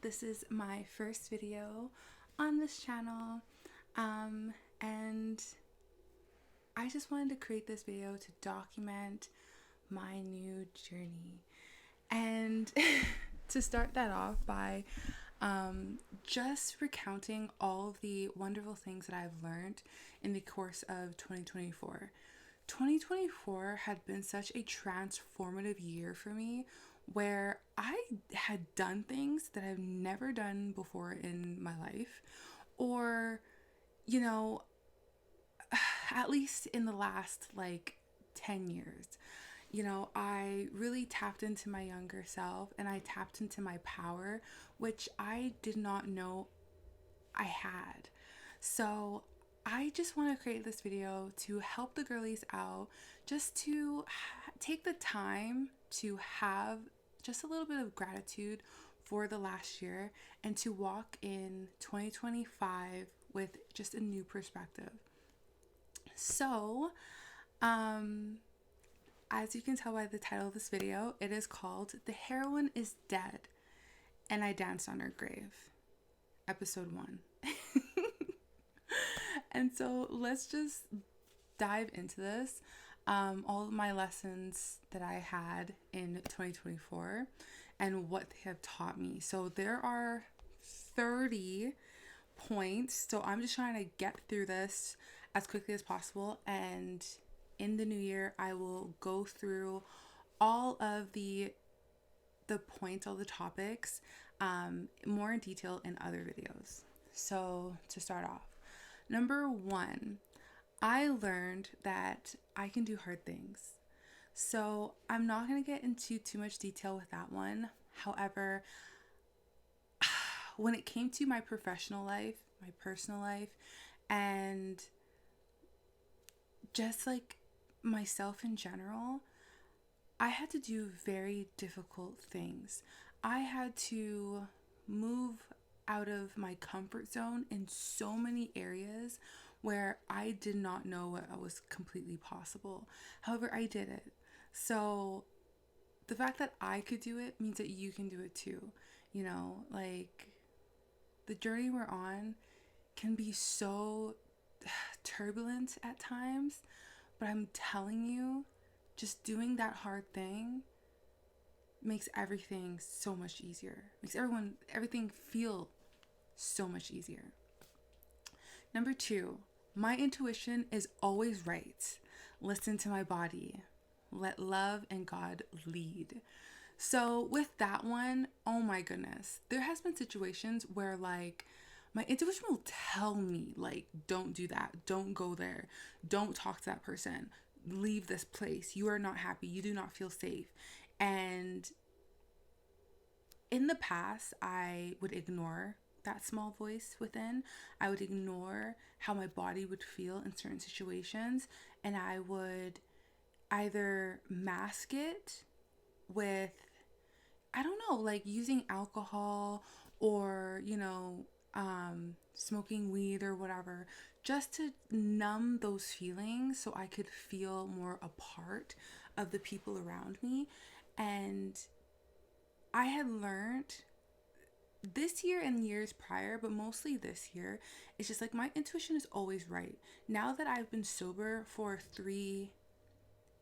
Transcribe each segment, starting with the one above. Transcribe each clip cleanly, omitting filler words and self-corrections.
This is my first video on this channel, and I just wanted to create this video to document my new journey. And to start that off by just recounting all of the wonderful things that I've learned in the course of 2024. 2024 had been such a transformative year for me where I had done things that I've never done before in my life, or, you know, at least in the last 10 years. I really tapped into my younger self and I tapped into my power, which I did not know I had. So I just want to create this video to help the girlies out, just to take the time to have just a little bit of gratitude for the last year and to walk in 2025 with just a new perspective. So, as you can tell by the title of this video, it is called The Heroine is Dead and I Danced on Her Grave, episode 1. And so let's just dive into this. All of my lessons that I had in 2024 and what they have taught me. So there are 30 points. So I'm just trying to get through this as quickly as possible. And in the new year, I will go through all of the points, all the topics, more in detail in other videos. So to start off, number 1, I learned that I can do hard things. So I'm not going to get into too much detail with that one. However, when it came to my professional life, my personal life, and just myself in general, I had to do very difficult things. I had to move out of my comfort zone in so many areas where I did not know what was completely possible. However, I did it. So the fact that I could do it means that you can do it too. The journey we're on can be so turbulent at times, but I'm telling you, just doing that hard thing makes everything so much easier. Makes everything feel so much easier. Number 2, my intuition is always right. Listen to my body. Let love and God lead. So with that one, oh my goodness, there has been situations where my intuition will tell me don't do that, don't go there, don't talk to that person, leave this place, you are not happy, you do not feel safe. And in the past, I would ignore that small voice within. I would ignore how my body would feel in certain situations, and I would either mask it with, I don't know, using alcohol or, smoking weed or whatever, just to numb those feelings so I could feel more a part of the people around me. And I had learned this year and years prior, but mostly this year, it's just my intuition is always right. Now that I've been sober for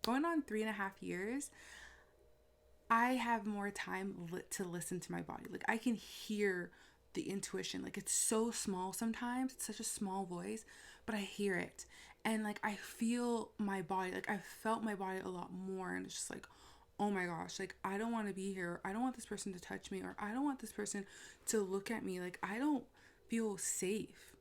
going on 3.5 years, I have more time to listen to my body. I can hear the intuition. It's so small sometimes. It's such a small voice, but I hear it. And I feel my body. I've felt my body a lot more. And it's just oh my gosh, I don't want to be here. I don't want this person to touch me, or I don't want this person to look at me. I don't feel safe.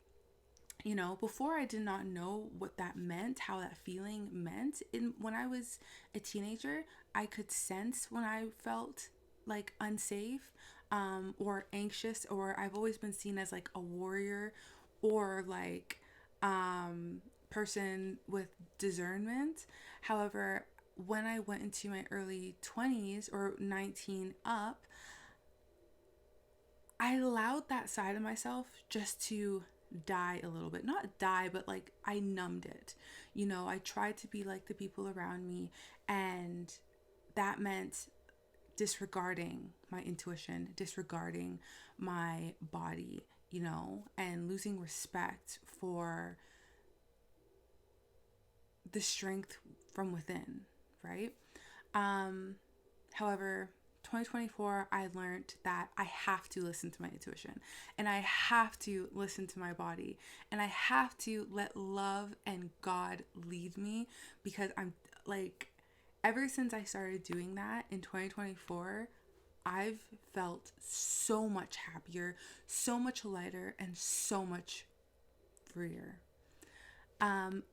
Before I did not know what that meant, how that feeling meant. When I was a teenager, I could sense when I felt unsafe, or anxious, or I've always been seen as a warrior, or person with discernment. However, when I went into my early 20s or 19 up, I allowed that side of myself just to die a little bit. Not die, but I numbed it. I tried to be like the people around me, and that meant disregarding my intuition, disregarding my body, you know, and losing respect for the strength from within, right? However, 2024, I learned that I have to listen to my intuition, and I have to listen to my body, and I have to let love and God lead me, because I'm like, ever since I started doing that in 2024, I've felt so much happier, so much lighter, and so much freer.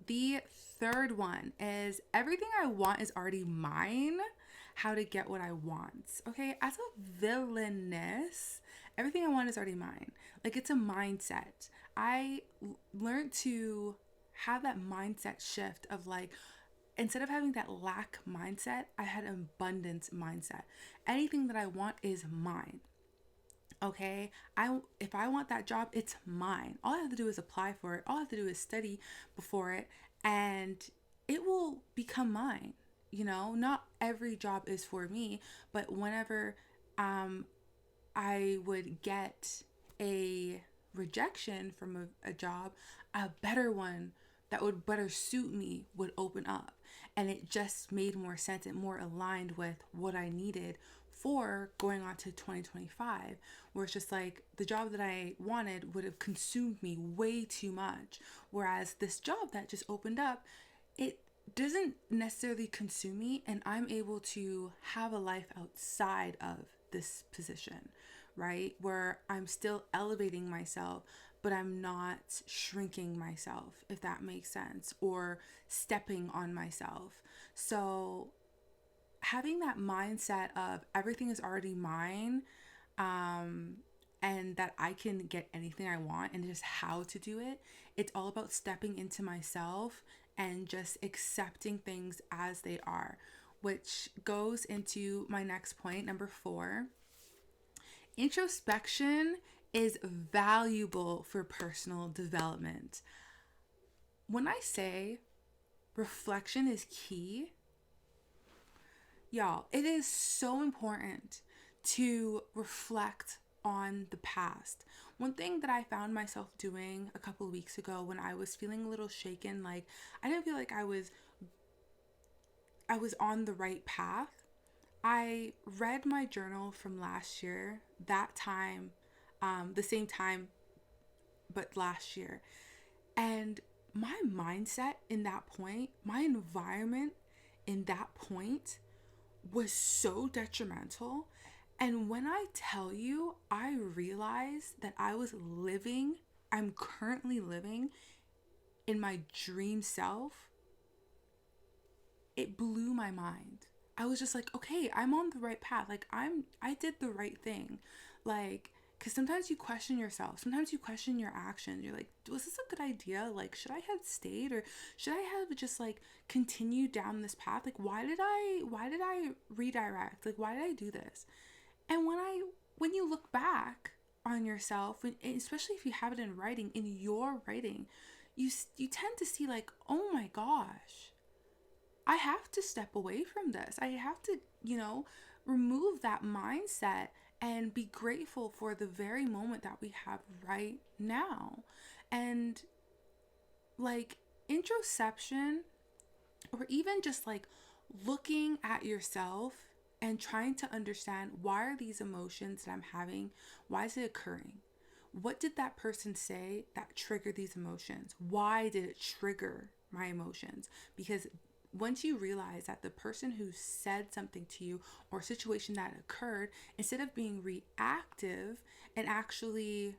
The third one is everything I want is already mine. How to get what I want. Okay, as a villainess, everything I want is already mine. Like, it's a mindset. I learned to have that mindset shift of like, instead of having that lack mindset, I had an abundance mindset. Anything that I want is mine. Okay, if I want that job, it's mine. All I have to do is apply for it. All I have to do is study before it, and it will become mine. You know, not every job is for me, but whenever I would get a rejection from a job, a better one that would better suit me would open up. And it just made more sense and more aligned with what I needed for going on to 2025, where it's just like the job that I wanted would have consumed me way too much. Whereas this job that just opened up, it doesn't necessarily consume me, and I'm able to have a life outside of this position, right? Where I'm still elevating myself, but I'm not shrinking myself, if that makes sense, or stepping on myself. So having that mindset of everything is already mine, and that I can get anything I want and just how to do it. It's all about stepping into myself and just accepting things as they are, which goes into my next point, number 4. Introspection is valuable for personal development. When I say reflection is key, y'all, it is so important to reflect on the past. One thing that I found myself doing a couple of weeks ago when I was feeling a little shaken, like I didn't feel like I was on the right path, I read my journal from last year, that time, the same time, but last year. And my mindset in that point, my environment in that point was so detrimental. And when I tell you, I realized that I'm currently living in my dream self, it blew my mind. I was just like, okay, I'm on the right path. Like I did the right thing. Like, because sometimes you question yourself. Sometimes you question your actions. You're like, was this a good idea? Like, should I have stayed, or should I have just like continued down this path? Like, why did I redirect? Like, why did I do this? And when you look back on yourself, especially if you have it in writing, in your writing, you tend to see like, oh my gosh, I have to step away from this. I have to, remove that mindset and be grateful for the very moment that we have right now. And like introspection, or even just like looking at yourself and trying to understand, why are these emotions that I'm having? Why is it occurring? What did that person say that triggered these emotions? Why did it trigger my emotions? Because once you realize that the person who said something to you, or a situation that occurred, instead of being reactive and actually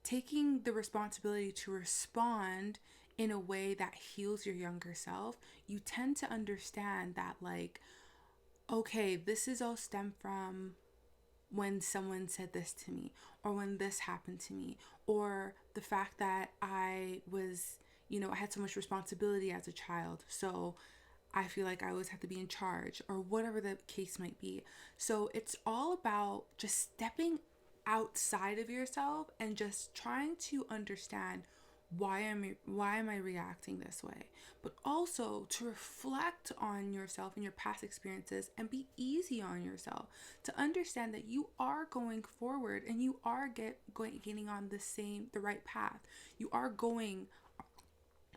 taking the responsibility to respond in a way that heals your younger self, you tend to understand that like, okay, this is all stemmed from when someone said this to me, or when this happened to me, or the fact that I was, I had so much responsibility as a child, so I feel like I always have to be in charge, or whatever the case might be. So it's all about just stepping outside of yourself and just trying to understand, why am I reacting this way? But also to reflect on yourself and your past experiences and be easy on yourself, to understand that you are going forward and you are getting on the right path. You are going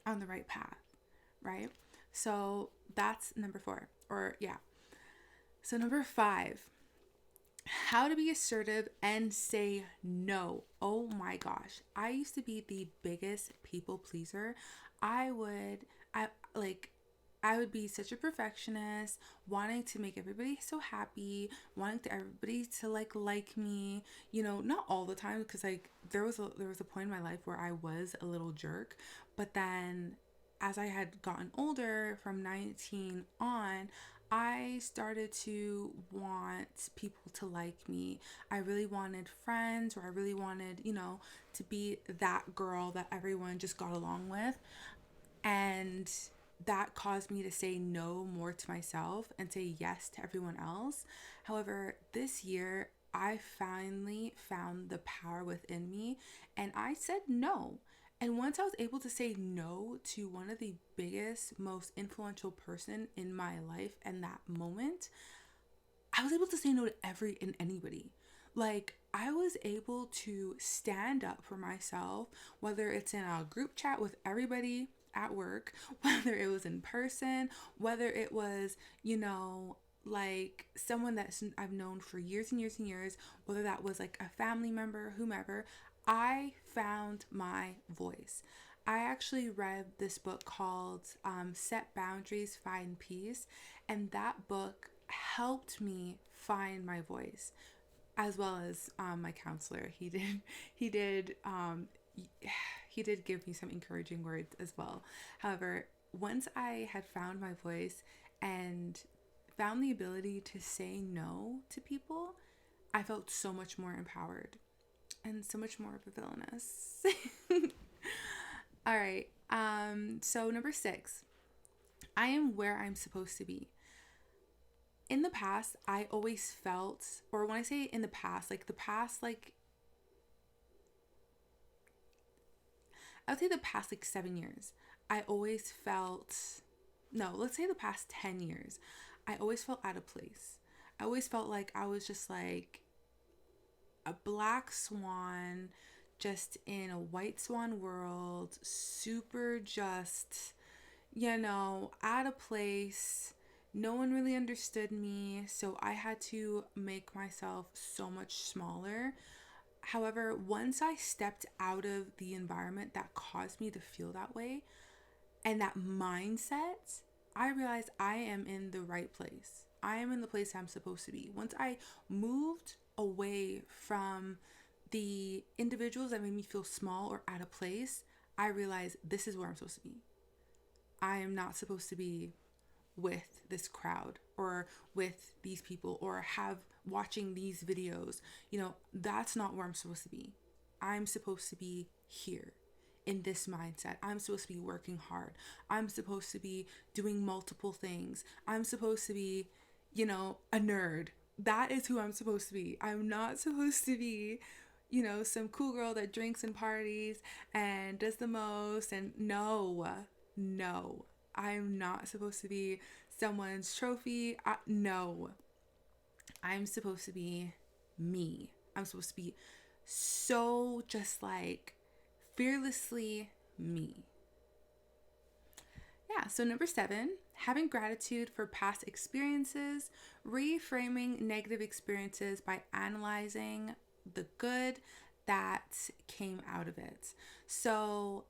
on the right path, right? So that's number 4. Or yeah. So number 5, how to be assertive and say no. Oh my gosh. I used to be the biggest people pleaser. I would I like I would be such a perfectionist, wanting to make everybody so happy, wanting to everybody to like me, not all the time, because like there was a point in my life where I was a little jerk, but then as I had gotten older from 19 on, I started to want people to like me. I really wanted friends, or I really wanted, to be that girl that everyone just got along with. And that caused me to say no more to myself and say yes to everyone else. However, this year, I finally found the power within me and I said no. And once I was able to say no to one of the biggest, most influential person in my life in that moment, I was able to say no to every and anybody. Like, I was able to stand up for myself, whether it's in a group chat with everybody at work, whether it was in person, whether it was, like someone that I've known for years and years and years, whether that was like a family member, whomever. I found my voice. I actually read this book called Set Boundaries, Find Peace, and that book helped me find my voice, as well as my counselor. He did he did give me some encouraging words as well. However, once I had found my voice and found the ability to say no to people, I felt so much more empowered and so much more of a villainess. All right. So number 6, I am where I'm supposed to be. In the past, I always felt, or when I say in the past, I would say the past 7 years, I always felt, no, let's say the past 10 years, I always felt out of place. I always felt like I was just like a black swan, just in a white swan world, super just, out of place. No one really understood me, so I had to make myself so much smaller. However, once I stepped out of the environment that caused me to feel that way and that mindset, I realized I am in the right place. I am in the place I'm supposed to be. Once I moved away from the individuals that made me feel small or out of place, I realized this is where I'm supposed to be. I am not supposed to be with this crowd or with these people or have watching these videos. That's not where I'm supposed to be. I'm supposed to be here in this mindset. I'm supposed to be working hard. I'm supposed to be doing multiple things. I'm supposed to be, a nerd. That is who I'm supposed to be. I'm not supposed to be, some cool girl that drinks and parties and does the most. And no, I'm not supposed to be someone's trophy. No, I'm supposed to be me. I'm supposed to be so just like fearlessly me. Yeah, so number 7, having gratitude for past experiences, reframing negative experiences by analyzing the good that came out of it. So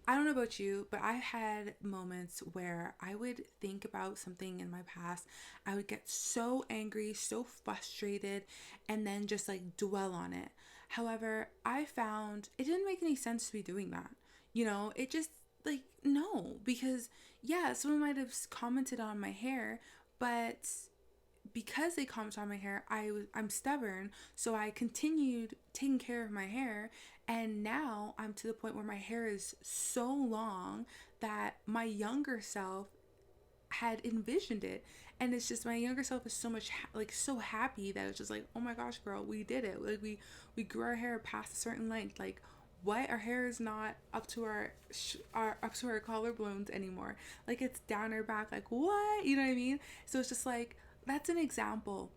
I don't know about you, but I've had moments where I would think about something in my past. I would get so angry, so frustrated, and then just like dwell on it. However, I found it didn't make any sense to be doing that. It just like, no, because yeah, someone might have commented on my hair, but because they commented on my hair, I'm stubborn, so I continued taking care of my hair, and now I'm to the point where my hair is so long that my younger self had envisioned it, and it's just my younger self is so much so happy that it's just like, oh my gosh, girl, we did it. Like we grew our hair past a certain length. Like, what, our hair is not up to our up to our collarbones anymore, like it's down our back, like what, you know what I mean? So it's just like, that's an example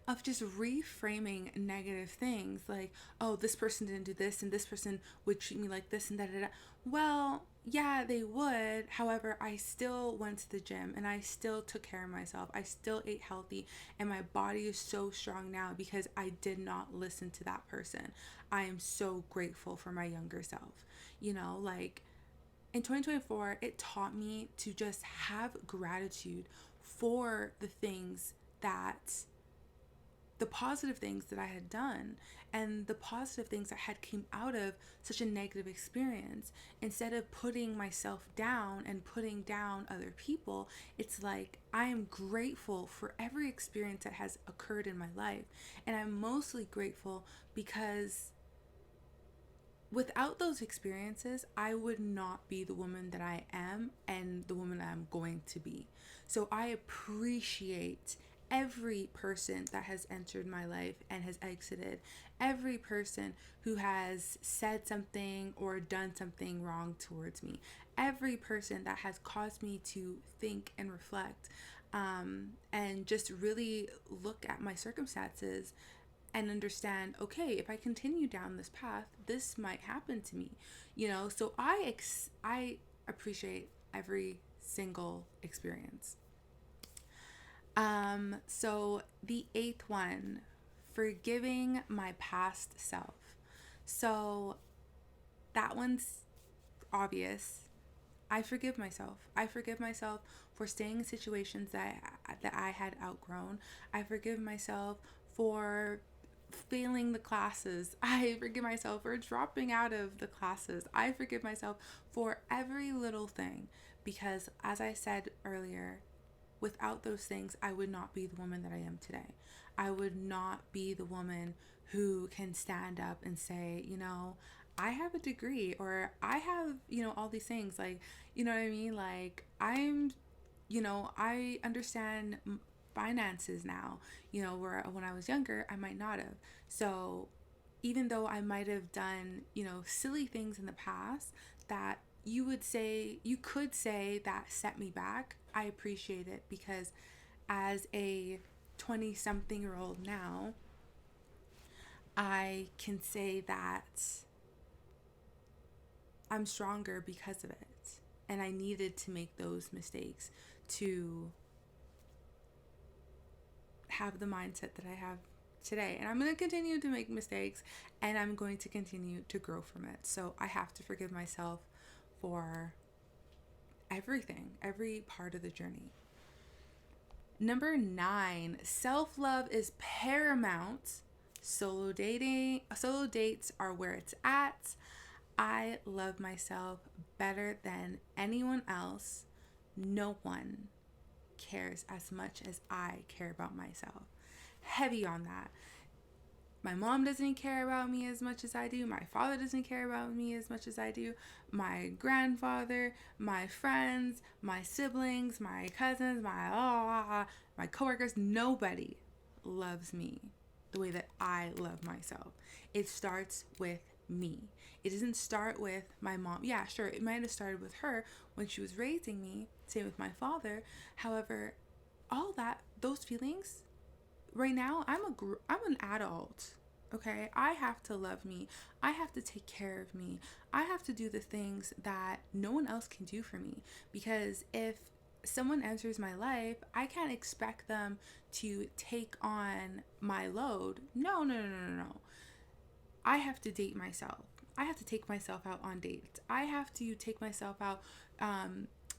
of just reframing negative things, like, oh, this person didn't do this and this person would treat me like this and da da da. Well, yeah, they would. However, I still went to the gym and I still took care of myself. I still ate healthy, and my body is so strong now because I did not listen to that person. I am so grateful for my younger self. You know, like in 2024, it taught me to just have gratitude for the positive things that I had done and the positive things that had came out of such a negative experience. Instead of putting myself down and putting down other people, it's like I am grateful for every experience that has occurred in my life. And I'm mostly grateful because without those experiences, I would not be the woman that I am and the woman that I'm going to be. So I appreciate every person that has entered my life and has exited, every person who has said something or done something wrong towards me, every person that has caused me to think and reflect, and just really look at my circumstances and understand, okay, if I continue down this path, this might happen to me, you know. So I appreciate every single experience. So the eighth one, forgiving my past self. So that one's obvious. I forgive myself. I forgive myself for staying in situations that I had outgrown. I forgive myself for failing the classes. I forgive myself for dropping out of the classes. I forgive myself for every little thing because, as I said earlier, without those things, I would not be the woman that I am today. I would not be the woman who can stand up and say, you know, I have a degree, or I have, you know, all these things. Like, you know what I mean? Like, I understand finances now, you know, where when I was younger, I might not have. So even though I might have done, you know, silly things in the past that you could say that set me back, I appreciate it because as a 20 something year old now, I can say that I'm stronger because of it. And I needed to make those mistakes to have the mindset that I have today. And I'm going to continue to make mistakes and I'm going to continue to grow from it. So I have to forgive myself for everything, every part of the journey. Number 9, self-love is paramount. Solo dates are where it's at. I love myself better than anyone else. No one cares as much as I care about myself. Heavy on that. My mom doesn't care about me as much as I do. My father doesn't care about me as much as I do. My grandfather, my friends, my siblings, my cousins, my coworkers, nobody loves me the way that I love myself. It starts with me. It doesn't start with my mom. Yeah, sure, it might have started with her when she was raising me. Same with my father. However, those feelings, right now, I'm an adult. Okay, I have to love me. I have to take care of me. I have to do the things that no one else can do for me. Because if someone enters my life, I can't expect them to take on my load. No, no, no, no, no, no. I have to date myself. I have to take myself out on dates. I have to take myself out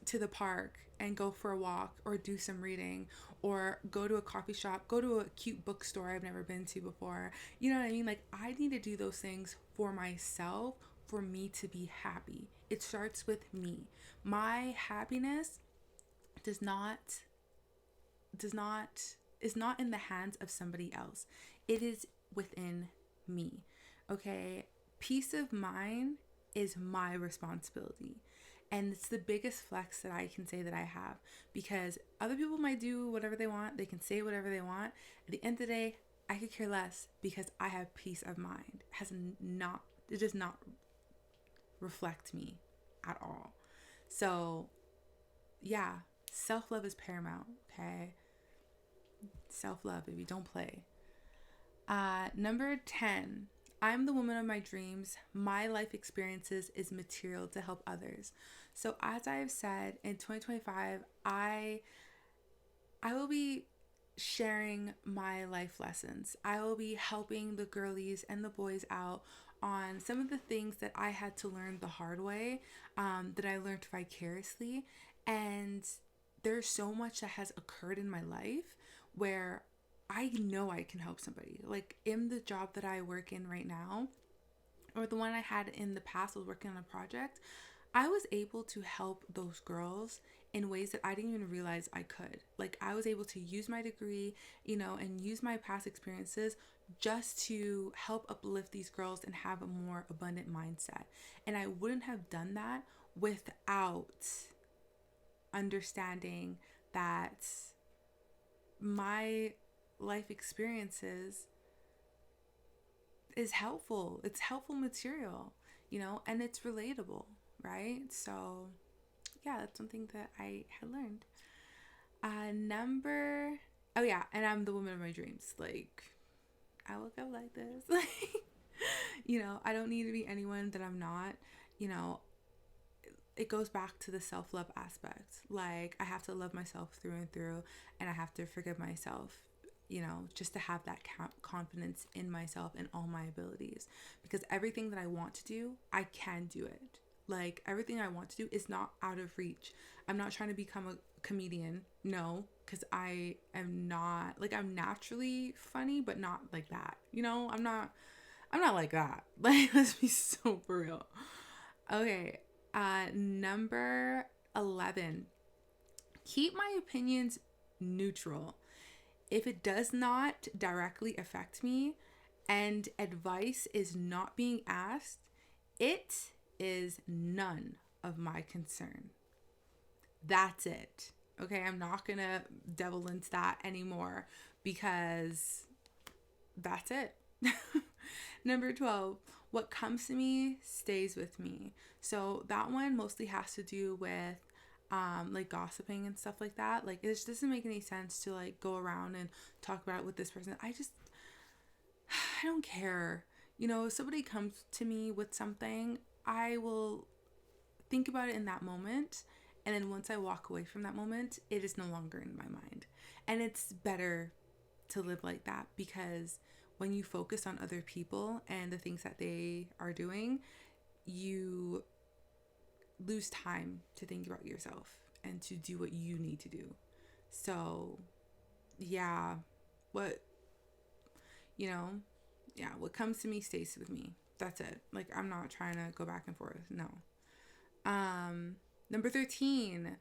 to the park and go for a walk or do some reading or go to a coffee shop, go to a cute bookstore I've never been to before. You know what I mean? Like, I need to do those things for myself, for me to be happy. It starts with me. My happiness is not in the hands of somebody else. It is within me. Okay? Peace of mind is my responsibility. And it's the biggest flex that I can say that I have, because other people might do whatever they want. They can say whatever they want. At the end of the day, I could care less because I have peace of mind. It has reflect me at all. So yeah, self-love is paramount. Okay, self-love, baby, don't play. Number 10, I'm the woman of my dreams. My life experiences is material to help others. So as I have said, in 2025, I will be sharing my life lessons. I will be helping the girlies and the boys out on some of the things that I had to learn the hard way, that I learned vicariously. And there's so much that has occurred in my life where I know I can help somebody. Like in the job that I work in right now, or the one I had in the past, was working on a project, I was able to help those girls in ways that I didn't even realize I could. Like I was able to use my degree, and use my past experiences just to help uplift these girls and have a more abundant mindset. And I wouldn't have done that without understanding that my life experiences is helpful. It's helpful material, and it's relatable, right? So yeah, that's something that I had learned. Oh yeah, and I'm the woman of my dreams. Like, I woke up like this. I don't need to be anyone that I'm not. It goes back to the self-love aspect. Like, I have to love myself through and through, and I have to forgive myself, just to have that confidence in myself and all my abilities. Because everything that I want to do, I can do it. Like, everything I want to do is not out of reach. I'm not trying to become a comedian, no, because I am not, like, I'm naturally funny, but not like that. I'm not like that. Like, let's be so for real. Okay, number 11, keep my opinions neutral. If it does not directly affect me and advice is not being asked, it is none of my concern. That's it. Okay, I'm not gonna delve into that anymore because that's it. Number 12, what comes to me stays with me. So that one mostly has to do with like gossiping and stuff like that. Like, it just doesn't make any sense to like go around and talk about it with this person. I don't care. If somebody comes to me with something, I will think about it in that moment. And then once I walk away from that moment, it is no longer in my mind. And it's better to live like that, because when you focus on other people and the things that they are doing, you lose time to think about yourself and to do what you need to do. So yeah, what comes to me stays with me. That's it. Like, I'm not trying to go back and forth. No. Number 13,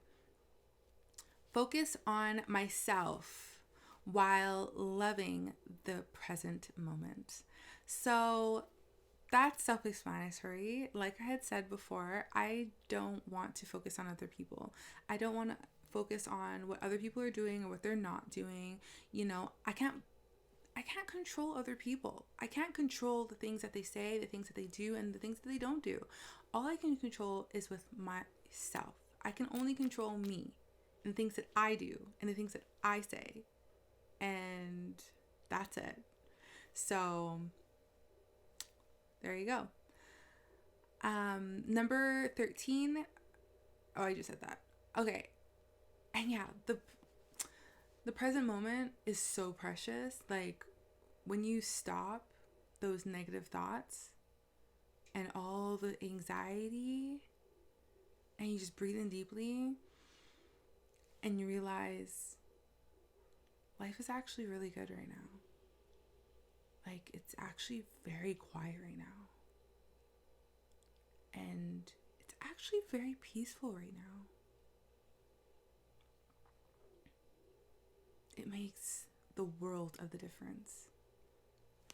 focus on myself while loving the present moment. So that's self-explanatory. Like I had said before, I don't want to focus on other people. I don't want to focus on what other people are doing or what they're not doing. I can't control other people. I can't control the things that they say, the things that they do, and the things that they don't do. All I can control is with myself. I can only control me and the things that I do and the things that I say. And that's it. So there you go. Number 13. Oh, I just said that. Okay. And yeah, the present moment is so precious. Like, when you stop those negative thoughts and all the anxiety, and you just breathe in deeply, and you realize life is actually really good right now. Like, it's actually very quiet right now. And it's actually very peaceful right now. It makes the world of the difference.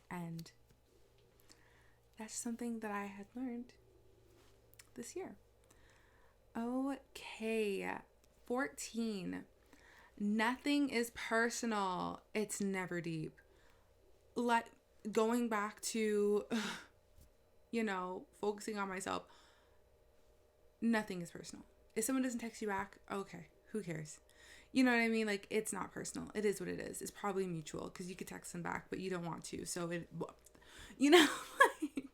And that's something that I had learned this year. Okay, 14. Nothing is personal. It's never deep. Like, going back to focusing on myself. Nothing is personal. If someone doesn't text you back, okay, who cares? You know what I mean? Like, it's not personal. It is what it is. It's probably mutual because you could text them back, but you don't want to. So you know, like,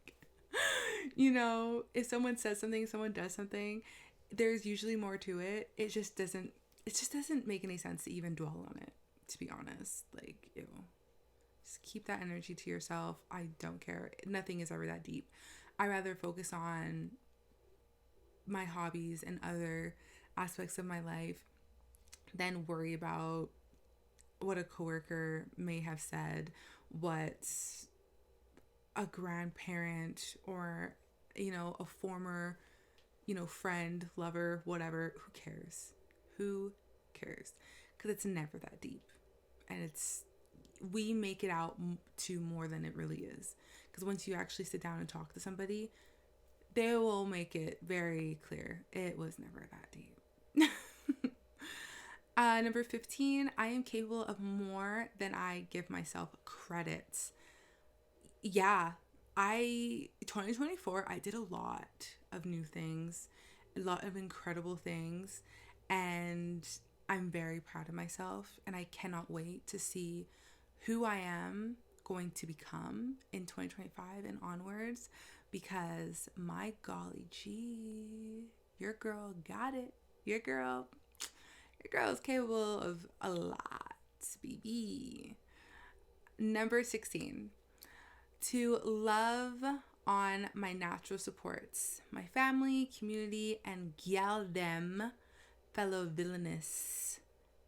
if someone says something, someone does something, there's usually more to it. It just doesn't make any sense to even dwell on it, to be honest. Like, ew. Just keep that energy to yourself. I don't care. Nothing is ever that deep. I rather focus on my hobbies and other aspects of my life than worry about what a coworker may have said, what a grandparent or a former friend, lover, whatever. Who cares? Because it's never that deep, and we make it out to more than it really is. Because once you actually sit down and talk to somebody, they will make it very clear it was never that deep. Number 15, I am capable of more than I give myself credit. Yeah, 2024, I did a lot of new things, a lot of incredible things, and I'm very proud of myself, and I cannot wait to see who I am going to become in 2025 and onwards, because my golly gee, your girl got it. Your girl is capable of a lot, baby. Number 16, to love on my natural supports, my family, community, and gal dem fellow villainous.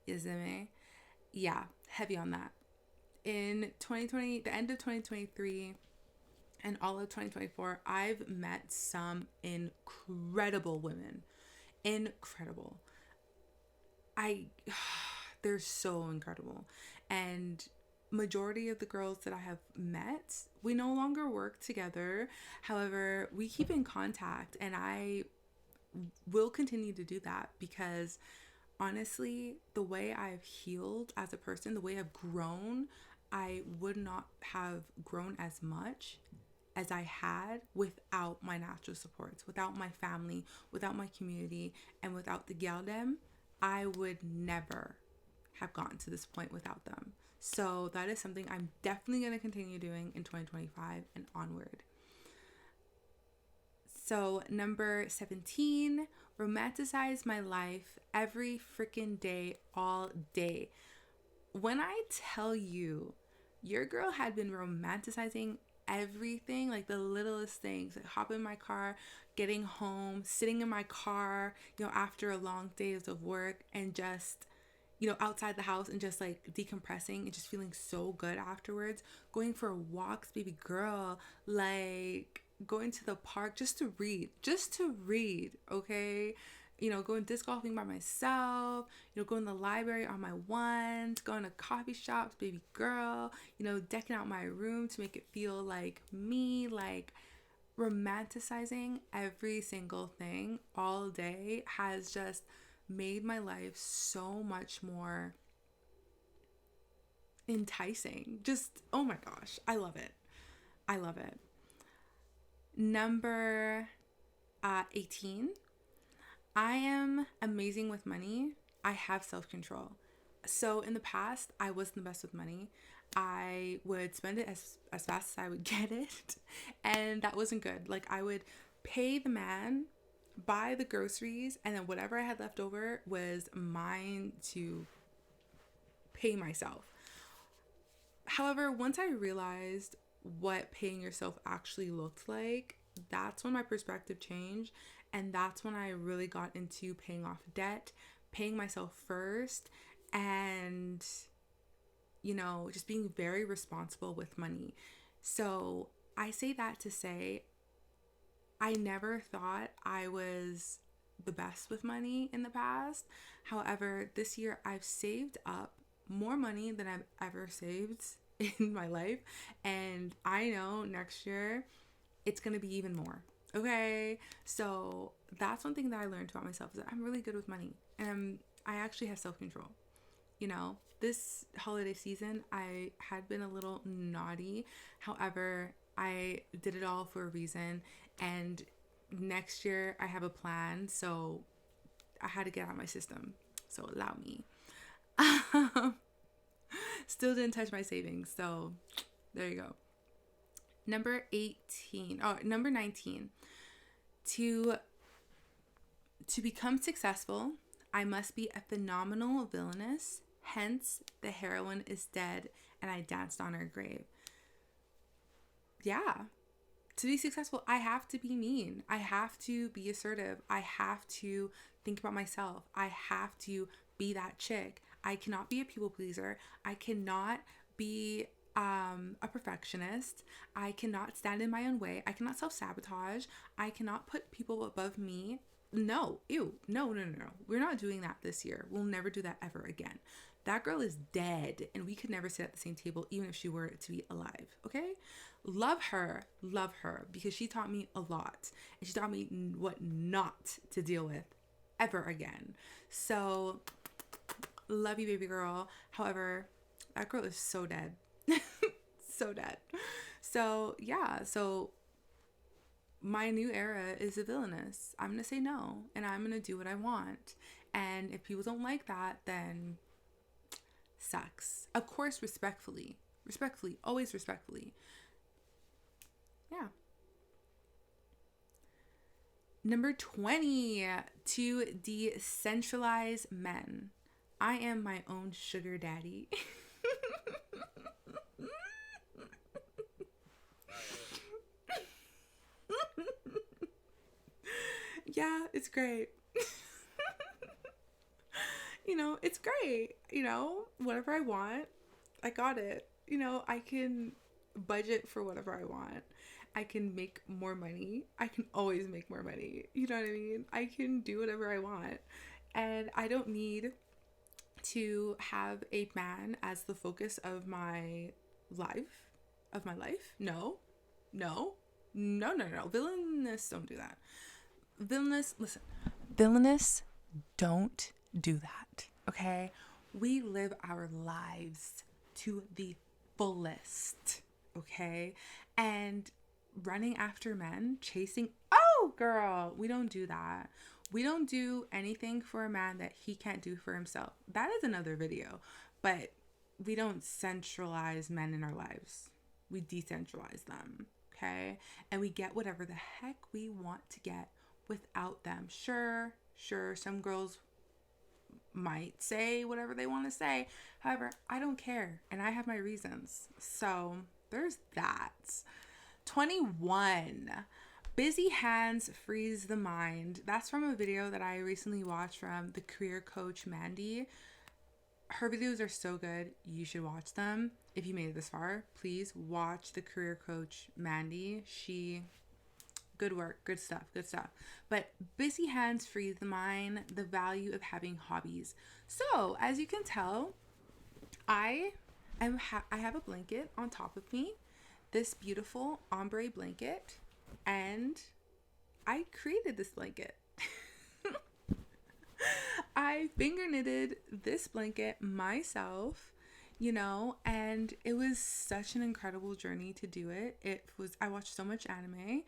Isn't Yeah, heavy on that. In 2020, the end of 2023 and all of 2024, I've met some incredible women. Incredible. They're so incredible. And majority of the girls that I have met, we no longer work together. However, we keep in contact, and I will continue to do that because honestly, the way I've healed as a person, the way I've grown, I would not have grown as much as I had without my natural supports, without my family, without my community, and without the galdem. I would never have gotten to this point without them. So that is something I'm definitely going to continue doing in 2025 and onward. So number 17, romanticize my life every freaking day, all day. When I tell you, your girl had been romanticizing everything, like the littlest things, like hop in my car, getting home, sitting in my car, after a long day of work, and just outside the house and just like decompressing and just feeling so good afterwards, going for walks, baby girl, like going to the park just to read, okay? Going disc golfing by myself, going to the library on my ones, going to coffee shops, baby girl, decking out my room to make it feel like me, like romanticizing every single thing all day has just made my life so much more enticing. Just, oh my gosh, I love it. Number 18, I am amazing with money. I have self-control. So in the past, I wasn't the best with money. I would spend it as fast as I would get it, and that wasn't good. Like, I would pay the man, buy the groceries, and then whatever I had left over was mine to pay myself. However, once I realized what paying yourself actually looked like, that's when my perspective changed, and that's when I really got into paying off debt, paying myself first, and just being very responsible with money. So I say that to say, I never thought I was the best with money in the past. However, this year I've saved up more money than I've ever saved in my life. And I know next year it's going to be even more. Okay. So that's one thing that I learned about myself, is that I'm really good with money, and I actually have self-control. This holiday season, I had been a little naughty. However, I did it all for a reason. And next year I have a plan. So I had to get out of my system. So allow me. Still didn't touch my savings. So there you go. Number 19. To become successful, I must be a phenomenal villainess. Hence, the heroine is dead and I danced on her grave. Yeah. To be successful, I have to be mean. I have to be assertive. I have to think about myself. I have to be that chick. I cannot be a people pleaser. I cannot be a perfectionist. I cannot stand in my own way. I cannot self-sabotage. I cannot put people above me. No, ew, no. We're not doing that this year. We'll never do that ever again. That girl is dead and we could never sit at the same table even if she were to be alive, okay? Love her, because she taught me a lot and she taught me what not to deal with ever again. So, love you, baby girl. However, that girl is so dead. So dead. So, yeah, so my new era is a villainess. I'm going to say no and I'm going to do what I want. And if people don't like that, then sucks. Of course, respectfully, always respectfully. Yeah. Number 20, to decentralize men. I am my own sugar daddy. Yeah, it's great. It's great. Whatever I want, I got it. I can budget for whatever I want. I can make more money. I can always make more money. You know what I mean? I can do whatever I want. And I don't need to have a man as the focus of my life. No. Villainous don't do that. Villainous don't do that. Okay? We live our lives to the fullest. Okay? And running after men, chasing, oh girl, we don't do that. We don't do anything for a man that he can't do for himself. That is another video. But we don't centralize men in our lives. We decentralize them. Okay? And we get whatever the heck we want to get without them. Sure, some girls might say whatever they want to say. However, I don't care. And I have my reasons. So there's that. 21. Busy hands freeze the mind. That's from a video that I recently watched from the career coach Mandy. Her videos are so good. You should watch them. If you made it this far, please watch the career coach Mandy. Good work, good stuff. But busy hands freeze the mind, the value of having hobbies. So, as you can tell, I have a blanket on top of me, this beautiful ombre blanket, and I created this blanket. I finger knitted this blanket myself, and it was such an incredible journey to do it. I watched so much anime,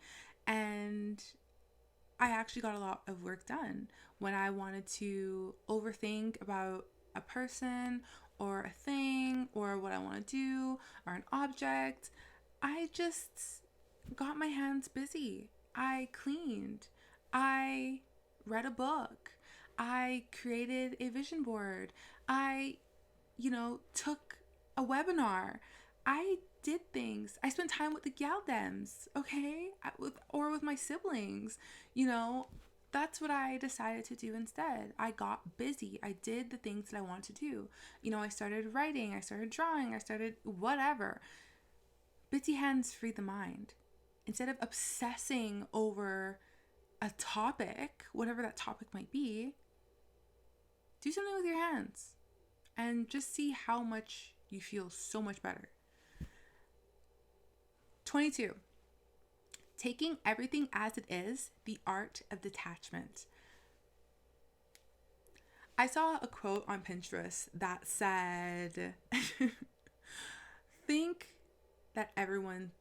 and I actually got a lot of work done. When I wanted to overthink about a person or a thing or what I want to do or an object, I just got my hands busy. I cleaned. I read a book. I created a vision board. I, took a webinar. I did things. I spent time with the gal dems, okay? Or with my siblings. That's what I decided to do instead. I got busy. I did the things that I want to do. I started writing. I started drawing. I started whatever. Busy hands free the mind. Instead of obsessing over a topic, whatever that topic might be, do something with your hands and just see how much you feel so much better. 22. Taking everything as it is, the art of detachment. I saw a quote on Pinterest that said, think that everyone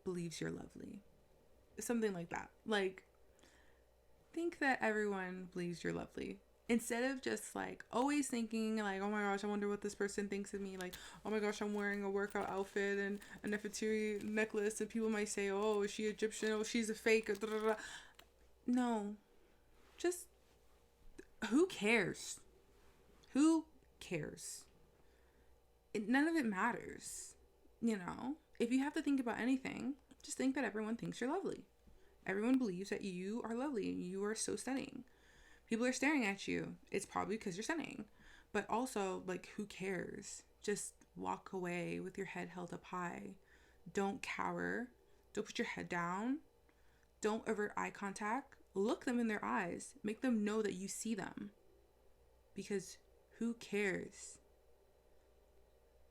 believes you're lovely. Something like that. Like, think that everyone believes you're lovely. Instead of just like always thinking like, oh my gosh, I wonder what this person thinks of me. Like, oh my gosh, I'm wearing a workout outfit and a Nefertiti necklace, and people might say, oh, is she Egyptian? Oh, she's a fake. No, just who cares? Who cares? None of it matters. You know, if you have to think about anything, just think that everyone thinks you're lovely. Everyone believes that you are lovely and you are so stunning. People are staring at you. It's probably because you're stunning. But also, like, who cares? Just walk away with your head held up high. Don't cower. Don't put your head down. Don't avert eye contact. Look them in their eyes. Make them know that you see them. Because who cares?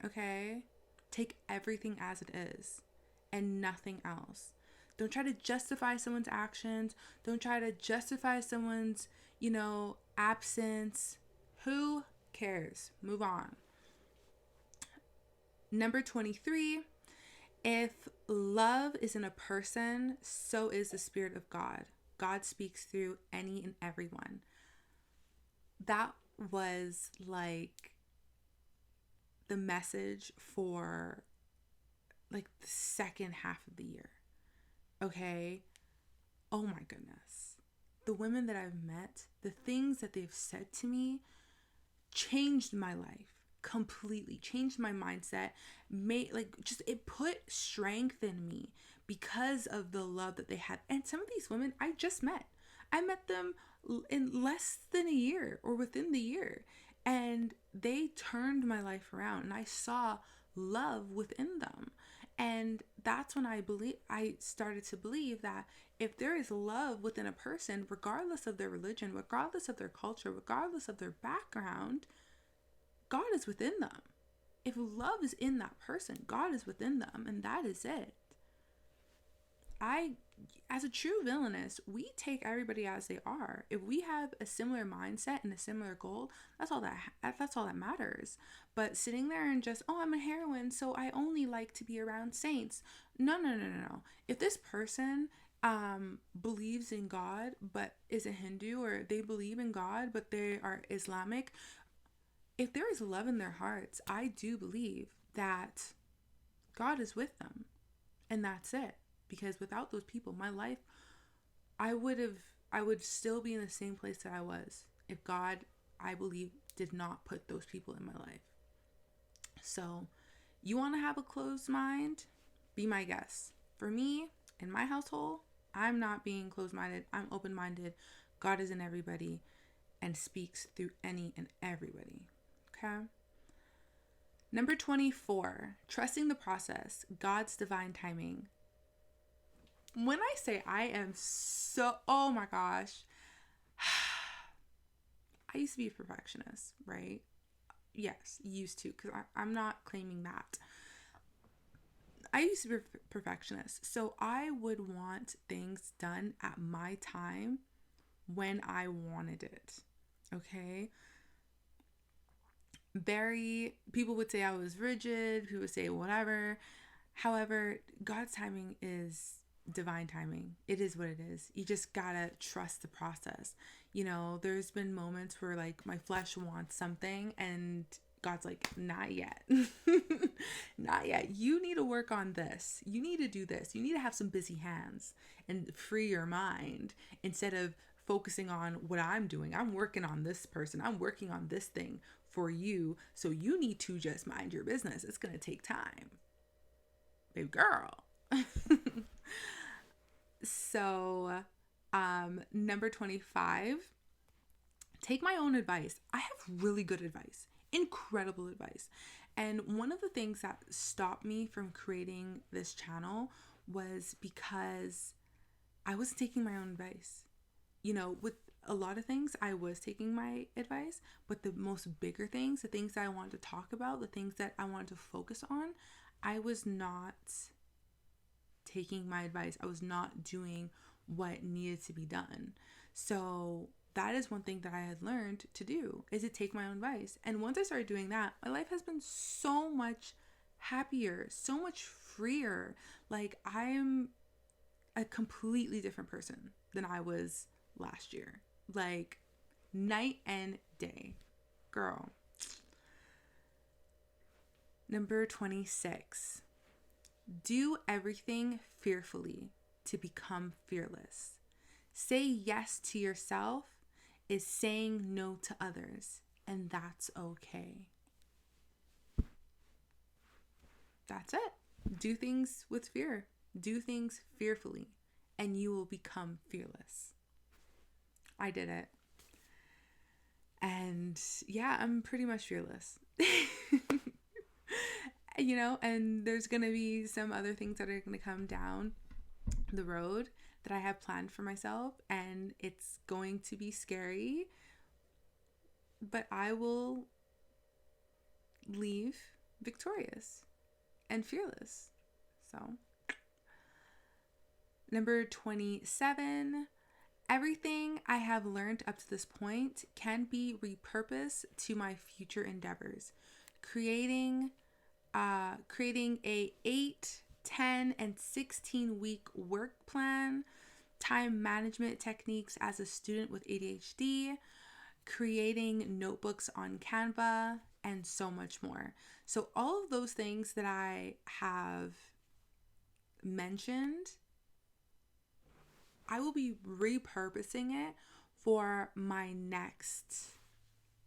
Okay? Take everything as it is and nothing else. Don't try to justify someone's actions. Don't try to justify someone's, absence. Who cares? Move on. Number 23, if love is in a person, so is the Spirit of God. God speaks through any and everyone. That was like the message for like the second half of the year. Okay? Oh my goodness. The women that I've met, the things that they've said to me changed my life completely, changed my mindset, it put strength in me because of the love that they had. And some of these women I just met. I met them in less than a year or within the year. And they turned my life around and I saw love within them. And that's when I started to believe that if there is love within a person, regardless of their religion, regardless of their culture, regardless of their background, God is within them. If love is in that person, God is within them, and that is it. As a true villainess, we take everybody as they are. If we have a similar mindset and a similar goal, that's all that matters. But sitting there and just, oh, I'm a heroine, so I only like to be around saints. No. If this person believes in God but is a Hindu, or they believe in God but they are Islamic, if there is love in their hearts, I do believe that God is with them, and that's it. Because without those people, my life, I would still be in the same place that I was if God, I believe, did not put those people in my life. So, you want to have a closed mind? Be my guest. For me, in my household, I'm not being closed-minded. I'm open-minded. God is in everybody and speaks through any and everybody. Okay? Number 24, trusting the process, God's divine timing. When I say I am oh my gosh, I used to be a perfectionist, right? Yes, used to, because I'm not claiming that. I used to be a perfectionist, so I would want things done at my time when I wanted it, okay? People would say I was rigid, people would say whatever. However, God's timing is divine timing. It is what it is. You just gotta trust the process. There's been moments where like my flesh wants something and God's like, not yet. Not yet. You need to work on this. You need to do this. You need to have some busy hands and free your mind instead of focusing on what I'm doing. I'm working on this person. I'm working on this thing for you. So you need to just mind your business. It's going to take time. Baby girl. So, number 25, take my own advice. I have really good advice, incredible advice. And one of the things that stopped me from creating this channel was because I wasn't taking my own advice. With a lot of things, I was taking my advice, but the most bigger things, the things that I wanted to talk about, the things that I wanted to focus on, I was not taking my advice. I was not doing what needed to be done. So that is one thing that I had learned to do, is to take my own advice. And once I started doing that, my life has been so much happier, so much freer. Like, I'm a completely different person than I was last year. Like, night and day. Girl. Number 26. Do everything fearfully to become fearless. Say yes to yourself is saying no to others, and that's okay. That's it. Do things with fear. Do things fearfully, and you will become fearless. I did it. And yeah, I'm pretty much fearless. You know, and there's going to be some other things that are going to come down the road that I have planned for myself, and it's going to be scary, but I will leave victorious and fearless. So, number 27, everything I have learned up to this point can be repurposed to my future endeavors. Creating a 8, 10, and 16 week work plan, time management techniques as a student with ADHD, creating notebooks on Canva, and so much more. So all of those things that I have mentioned, I will be repurposing it for my next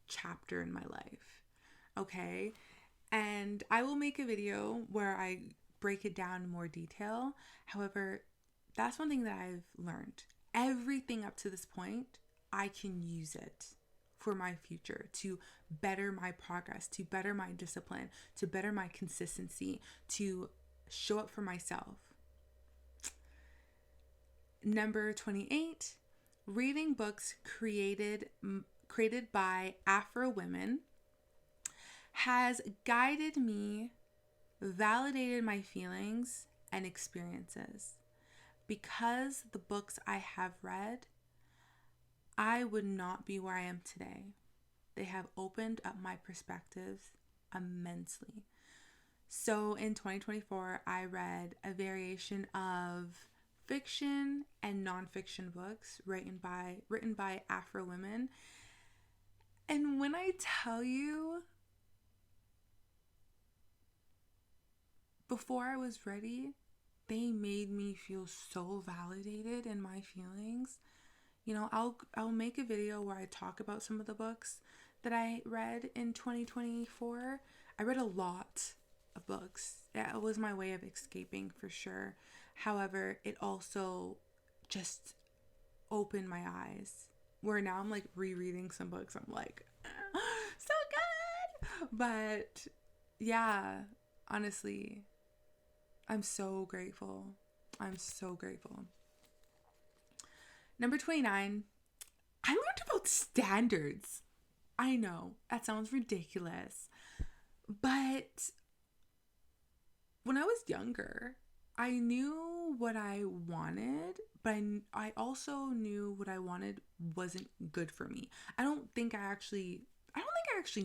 chapter in my life. Okay? And I will make a video where I break it down in more detail. However, that's one thing that I've learned. Everything up to this point, I can use it for my future to better my progress, to better my discipline, to better my consistency, to show up for myself. Number 28, reading books created by Afro women has guided me, validated my feelings and experiences. Because the books I have read, I would not be where I am today. They have opened up my perspectives immensely. So in 2024, I read a variation of fiction and nonfiction books written by Afro women. And when I tell you, before I was ready, they made me feel so validated in my feelings. You know, I'll make a video where I talk about some of the books that I read in 2024. I read a lot of books. It was my way of escaping for sure. However, it also just opened my eyes. Where now I'm like rereading some books. I'm like, so good. But yeah, honestly, I'm so grateful. I'm so grateful. Number 29, I learned about standards. I know, that sounds ridiculous. But when I was younger, I knew what I wanted, but I also knew what I wanted wasn't good for me. I don't think I actually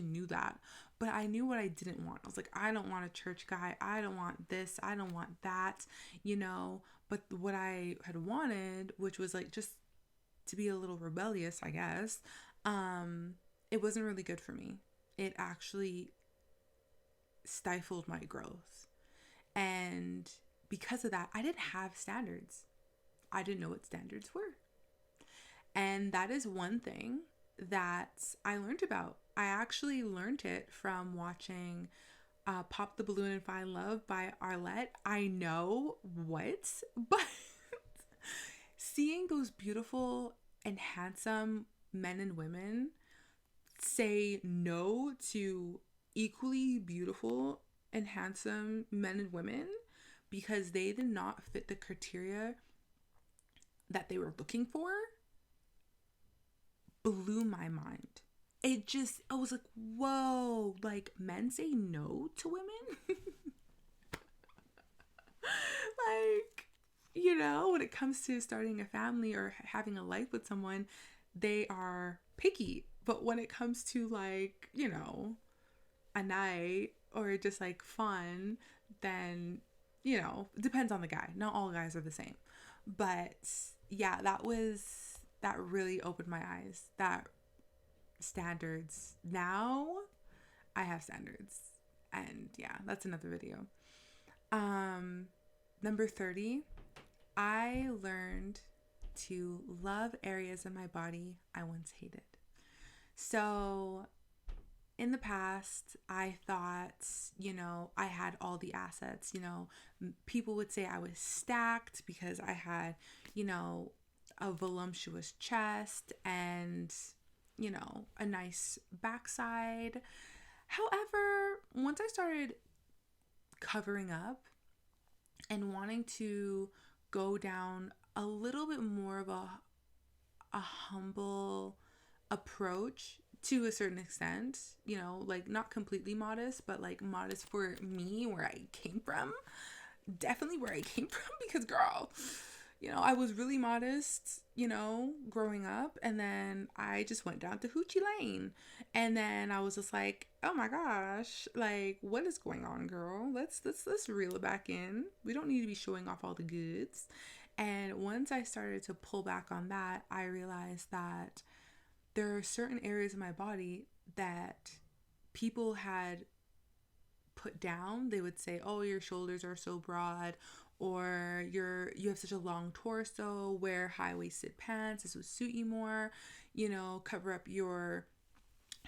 knew that, but I knew what I didn't want. I was like, I don't want a church guy. I don't want this. I don't want that, you know. But what I had wanted, which was like just to be a little rebellious, I guess, it wasn't really good for me. It actually stifled my growth. And because of that, I didn't have standards. I didn't know what standards were. And that is one thing that I learned about. I actually learned it from watching Pop the Balloon and Find Love by Arlette. I know what, but seeing those beautiful and handsome men and women say no to equally beautiful and handsome men and women because they did not fit the criteria that they were looking for blew my mind. I was like, whoa, like men say no to women? Like, you know, when it comes to starting a family or having a life with someone, they are picky. But when it comes to like, you know, a night or just like fun, then you know, it depends on the guy. Not all guys are the same. But yeah, that really opened my eyes. That standards. Now I have standards. And yeah, that's another video. Number 30, I learned to love areas of my body I once hated. So in the past, I thought, you know, I had all the assets. You know, people would say I was stacked because I had, you know, a voluptuous chest and, you know, a nice backside. However, once I started covering up and wanting to go down a little bit more of a humble approach to a certain extent, you know, like not completely modest, but like modest for me, where I came from. Definitely where I came from, because girl, you know, I was really modest, you know, growing up, and then I just went down to Hoochie Lane, and then I was just like, oh my gosh, like what is going on, girl? Let's reel it back in. We don't need to be showing off all the goods. And once I started to pull back on that, I realized that there are certain areas of my body that people had put down. They would say, oh, your shoulders are so broad, or you have such a long torso, wear high-waisted pants, this would suit you more, you know, cover up your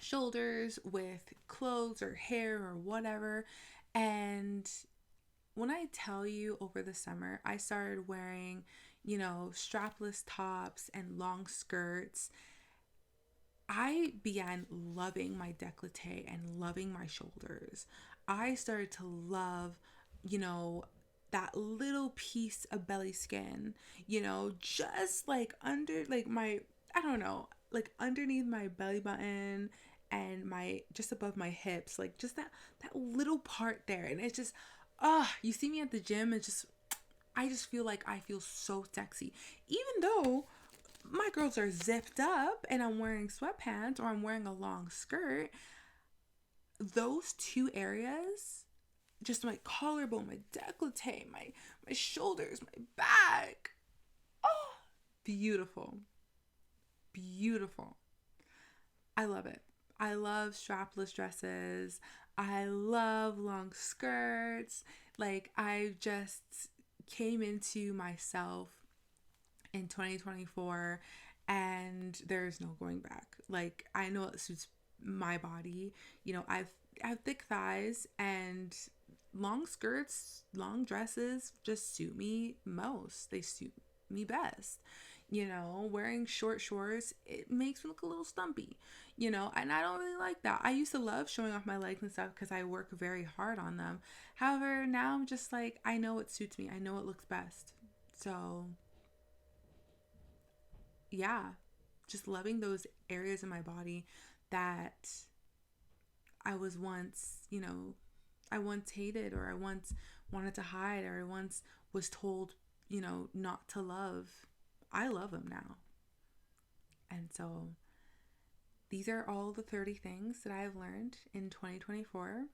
shoulders with clothes or hair or whatever. And when I tell you, over the summer I started wearing, you know, strapless tops and long skirts, I began loving my décolleté and loving my shoulders. I started to love, you know, that little piece of belly skin, you know, just like under, like my, I don't know, like underneath my belly button and my, just above my hips, like just that little part there. And it's just, you see me at the gym, it's just, I just feel like I feel so sexy. Even though my girls are zipped up and I'm wearing sweatpants or I'm wearing a long skirt, those two areas, just my collarbone, my décolleté, my shoulders, my back, oh, beautiful. Beautiful. I love it. I love strapless dresses. I love long skirts. Like, I just came into myself in 2024 and there's no going back. Like, I know it suits my body. You know, I have thick thighs, and long skirts, long dresses just suit me most. They suit me best. You know, wearing short shorts, it makes me look a little stumpy, you know, and I don't really like that. I used to love showing off my legs and stuff because I work very hard on them. However, now I'm just like, I know it suits me. I know it looks best. So yeah, just loving those areas of my body that I was once, you know, I once hated, or I once wanted to hide, or I once was told, you know, not to love. I love them now. And so these are all the 30 things that I have learned in 2024.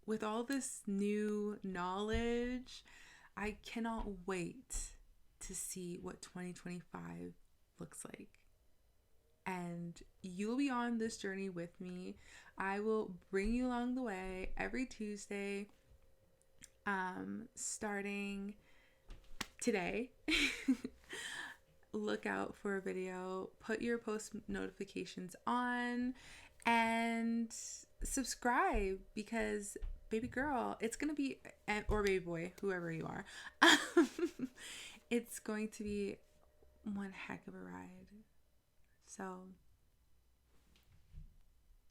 With all this new knowledge, I cannot wait to see what 2025 looks like. And you'll be on this journey with me. I will bring you along the way every Tuesday, starting today. Look out for a video, put your post notifications on, and subscribe, because baby girl, it's gonna be, or baby boy, whoever you are, it's going to be one heck of a ride. So